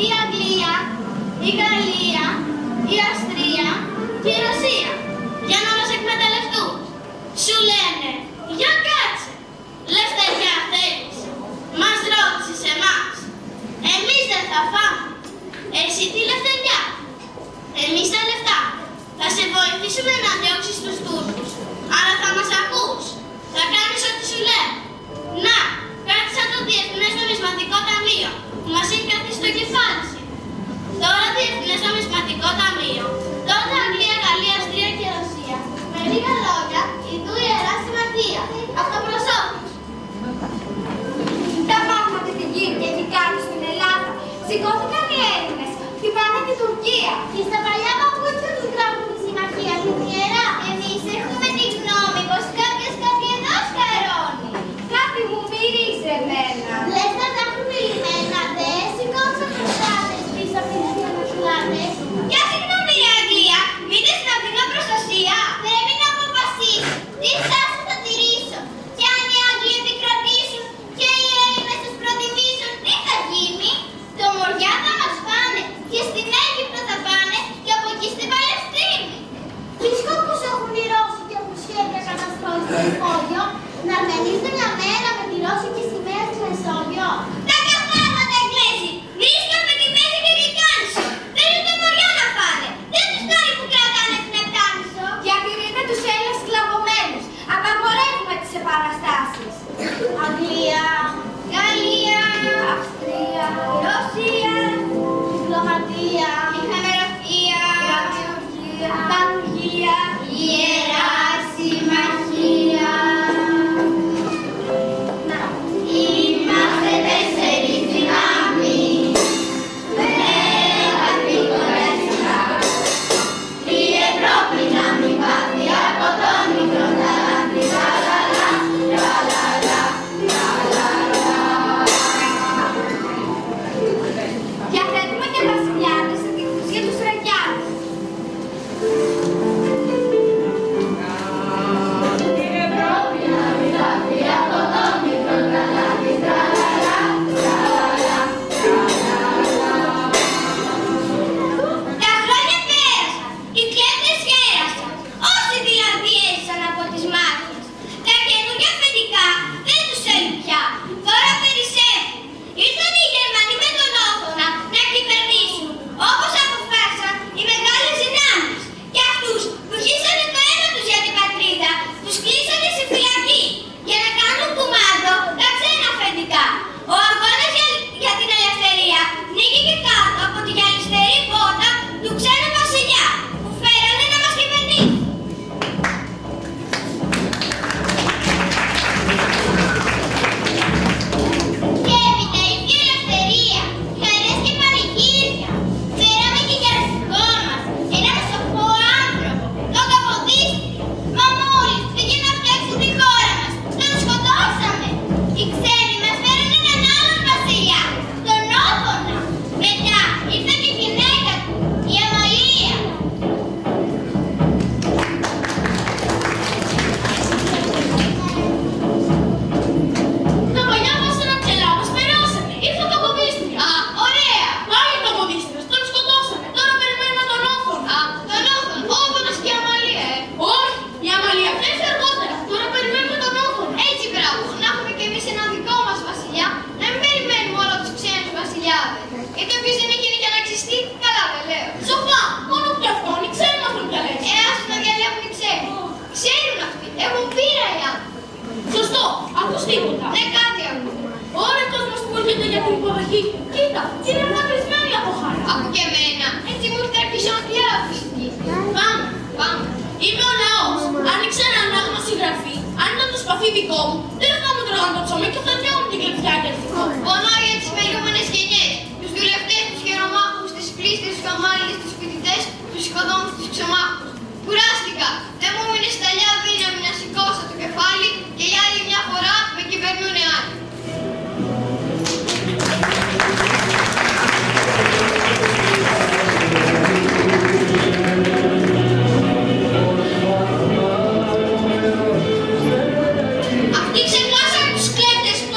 η Αγγλία, η Γαλλία, η Αυστρία και η Ρωσία για να μας εκμεταλλευτούν. Σου λένε, για κάτσε, λευτεριά θέλεις, μας ρώτησες εμάς. Εμείς δεν θα φάμε, εσύ τη λευτεριά, εμείς τα λεφτά. Θα σε βοηθήσουμε να διώξεις τους Τούρκους, αλλά θα μας ακούς, θα κάνεις ό,τι σου λέμε. Να, κάτι σαν το Διεθνές Νομισματικό Ταμείο, που μας έχει καθίσει στο κεφάλι σου. Τώρα Διεθνές Νομισματικό Ταμείο, τότε Αγγλία, Γαλλία, Αυστρία και Ρωσία. Με λίγα λόγια, η του Ιερά Συμμαχία, αυτοπροσώπους. Τα πράγματα τι γίνεται εκεί κάτω στην Ελλάδα. Σηκώθηκαν οι Έλληνες, χτυπάνε την Τουρκία. Και στα παλιά παπούτσια τους γράφουν τη συμμαχία στην Ιερά. Εμείς έχουμε τη γνώμη πως κάποιος κάτι εδώ σκαρώνει. Κάτι μου μυρίζει εμένα. Λες να τα έχουν λυμμένα, δεν σηκώσαν τους στράτες πίσω από τις διαμεσουλάτες. Ποια συγγνώμη η Αγγλία, μπείτε στην εθνική προστασία. Πρέπει να αποφασίσω τι στάση θα τηρήσω. Και αν οι Άγγλοι επικρατήσουν και οι Έλληνες τους προτιμήσουν, τι θα γίνει? Το Μοριά θα μας πάνε και στην Αίγυπτο θα πάνε και από εκεί στην Παλαιστίνη. Τι σκοπούς έχουν οι Ρώσοι και έχουν σχέδια καταστροφής στο υπόγειο? Να αρμενίζουν μια μέρα με τη ρώσικη σημαία στη Μεσόγειο? Τα καθάρματα Εγγλέζοι, βρίσκονται με τη Μέση και τη Κάνησο. Θέλουν το Μοριά να φάνε. Δεν τους κάνει που κρατάνε την Επτάνησο. Διατηρείτε τους Έλληνες σκλαβωμένους. Απαγορεύουμε τις επαναστάσεις. Αγγλία, Γαλλία, Αυστρία, Ρωσία, διπλωματία, μηχανογραφία, πανουργία, Ιερά Συμμαχία. Είμαστε τέσσερις δυνάμεις, μεγαλύτερες δυνάμεις. Η Ευρώπη να μην πάθει από το μικρό ταλάντι. Διαθέτουμε και βασιλιάδες ειδικούς για τους ραγιάδες. Η Ευρώπη να μην πάθει από το μικρό ταλάντι. Τα χρόνια πέρασαν, οι κλέφτες γέρασαν, όσοι δηλαδή έζησαν από τις μάχες. Τα καινούργια αφεντικά δεν τους θέλουν πια, τώρα περισσεύουν. Ήρθαν οι Γερμανοί με τον Όθωνα να κυβερνήσουν, όπως αποφάσισαν οι μεγάλες δυνάμεις. Και αυτούς που χύσανε το αίμα τους για την πατρίδα, τους κλείσανε σε φυλακή για να κάνουν κουμάντο τα ξένα αφεντικά. Ο αγώνας για την ελευθερία νίκηκε κάτω από τη γυαλιστερή πόρτα του ξένου βασιλιά, που φέρανε να μας κυβερνήσει. και έπειτα ήρθε η ελευθερία, χαρές και πανηγύρια. Φέραμε και για αρχηγό μας έναν σοφό άνθρωπο, τον Καποδίστρη. Μα μόλις πήγε να φτιάξει τη χώρα μας, τον σκοτώσαμε. Οι ξένοι μας φέρανε έναν άλλον βασιλιά, τον Όθωνα. Μετά ήρθε και η γυναίκα του, η Αμαλία. Τα παλιά βάσανα ψηλά μας περάσανε. Ήρθε το Καποδίστρι. Α, ωραία. Πάλι το Καποδίστρι. Τον σκοτώσανε. Τώρα περιμένουμε τον Όθωνα. Α, τον Όθωνα, ο Όθωνας και η Αμαλία, Όχι, η Αμαλία θα έρθει αργότερα. Τώρα περιμένουμε τον Όθωνα. Έτσι μπράβο, να έχουμε κι εμείς έναν δικό μας βασιλιά, να μην περιμένουμε όλα τους ξένους βασιλιάδες. Γιατί όποιος δεν έχει για να ξυστεί, καλά δεν λέω. Σοφά, μόνο και αυτόν, οι ξένοι μας τον διαλέξουν. Ας να διαλέγουν οι ξένοι. Ξέρουν αυτοί, έχουν πείρα οι άνθρωποι. Σωστό, ακούς τίποτα. Ναι, κάτι ακούω. Ωραία, κόσμος που έρχεται για την υποδοχή. Κοίτα, είναι ανακρισμένοι από χαρά. Από και εμένα, έτσι μου ήρθε αρχίσω διάβηση. Πάμε. Πάμε. Είμαι ο λαός. Αν ήξερα ανάγνωση γραφή, αν ήταν το σπαθί δικό μου, δεν θα μου τρώγανε το ψωμί και θα νιώμουν την κλειδιά και αστικό. Πονάω για τις μελούμενες γενιές, τους δουλευτές, τους χειρομάχους, τις πλήστες, τους καμάλιδες, τους φοιτητές, τους οικοδόμους, τους ξεμάχους. Κουράστηκα. Δεν μου έμεινε σταλιά δύναμη να σηκώσω το κεφάλι και για άλλη μια φορά με κυβερνούνε άλλοι. Αυτοί ξεχάσαν τους κλέφτες που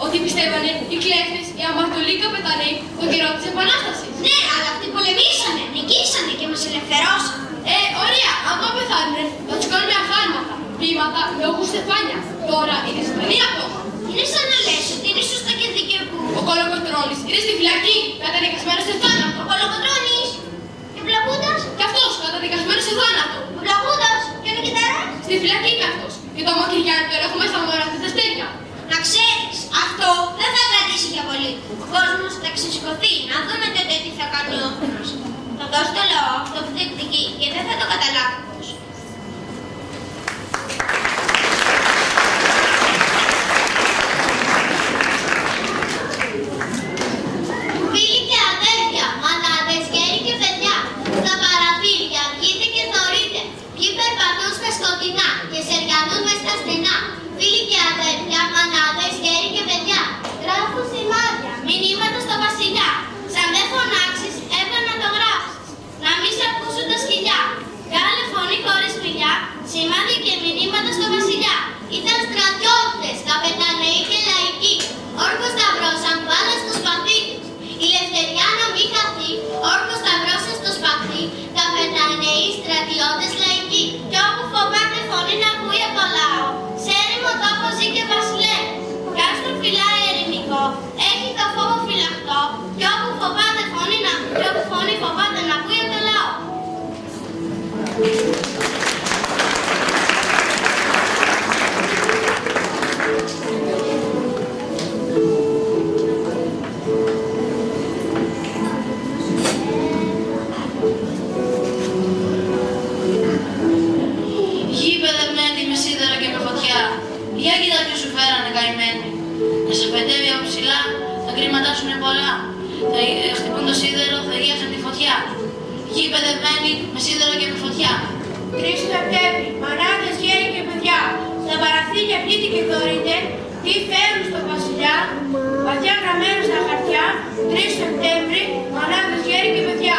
ότι πιστεύανε οι κλέφτες, οι αμαρτωλοί καπετανοί τον καιρό της Επανάστασης. Ναι, αλλά αυτοί πολεμήσανε, νικήσανε και μας ελευθερώσαν. Ωραία, αν το πεθάνουνε, θα τους κάνουμε αχάρματα, ποίηματα, λόγους στεφάνια. Τώρα είναι σημαίνει ακόμα. Είναι σαν να λες ότι είναι σωστά και δίκαιο που... Ο Κολοκοτρώνης είναι στη φυλακή, καταδικασμένος σε θάνατο. Ο Κολοκοτρώνης και ο Πλαγούντας. Κι αυτός καταδικασμένος σε θάνατο. Ο Πλαγούντας και ο Νικητάρας. Στη φυλακή κι αυτός. Και το Μακυριάννη τώρα έχουμε στα μόρα της αστέρια. Να ξέρεις, αυτό δεν θα κρατήσει για πολύ. Ο κόσμος θα ξεσηκωθεί, να δούμε τότε τι θα κάνει ο όφωνος. Θα δώσει το λαό αυτό που διεκδικεί και δεν θα το καταλάβει πώς. Φίλοι και αδέρφια, μανάδες, γέροι και παιδιά, στα παραθύρια βγείτε και θωρείτε. Ποιοι περπατούν στα σκοτεινά και σεριανούν μες στα στενά. Φίλοι και αδέρφια, μανάδες, γέροι και παιδιά, γράφουν σημάδια, μηνύματα στο βασιλιά. Σαν δεν φωνάξεις, έπρεπε να το γράψεις. Να μη σ' ακούσουν τα σκυλιά. Κάλε φωνή χωρίς φιλιά, σημάδια και μηνύματα στο βασιλιά. Ήταν στρατιώτες, καπεταναίοι και λαϊκοί. Όρκος σταυρώσαν πάντα στο σπαθί τους. Η ελευθεριά να μην χαθεί, όρκος σταυρώσαν στο σπαθί. Καπεταναίοι, στρατιώτες, λαϊκοί. Κι όπου φοβάται φωνή να ακούει από λαό, σε έρημο τόπο ζει και βασιλεύει. Κάστρο φυλάει ερημικό, έχει το φόβο φυλαχτό. Κι όπου φοβάται φωνή φοβάται να ακούει από το λαό. Γη παιδευμένη με σίδερο και με φωτιά, για κοίτα ποιος σου φέρανε καημένοι. Να σε παιδεύει από ψηλά, τα κρίματά σου είναι πολλά. Θα χτυπούν το σίδερο, θα γεύσουν τη φωτιά. Γη παιδευμένη με σίδερο και με φωτιά. 3 Σεπτέμβρη, μανάδες, γέροι και παιδιά, στα παραθύρια βγείτε και θωρείτε, τι φέρουν στο βασιλιά, βαθιά γραμμένο στα χαρτιά, 3 Σεπτέμβρη, μανάδες, γέροι και παιδιά.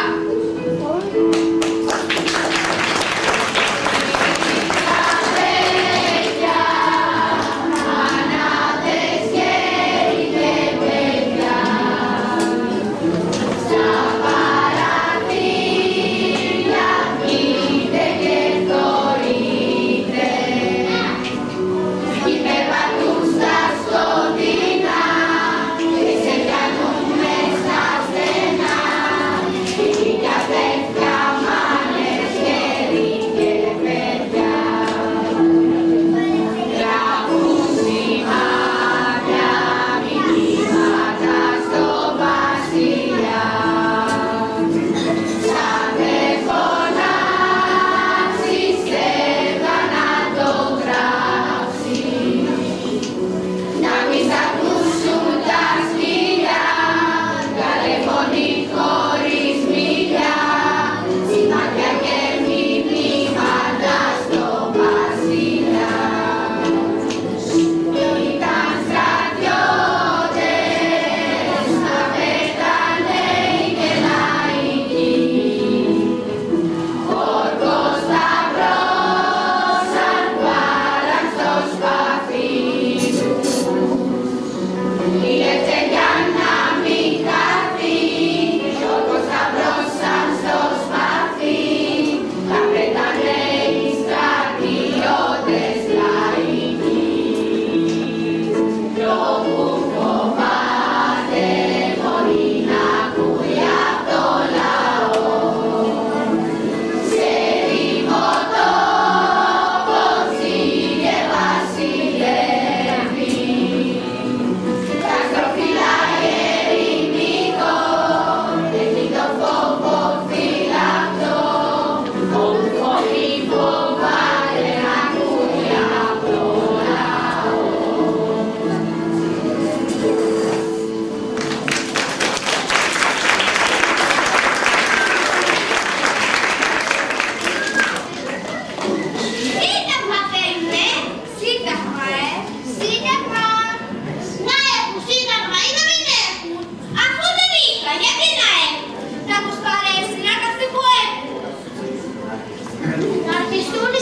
Να αρχιστούν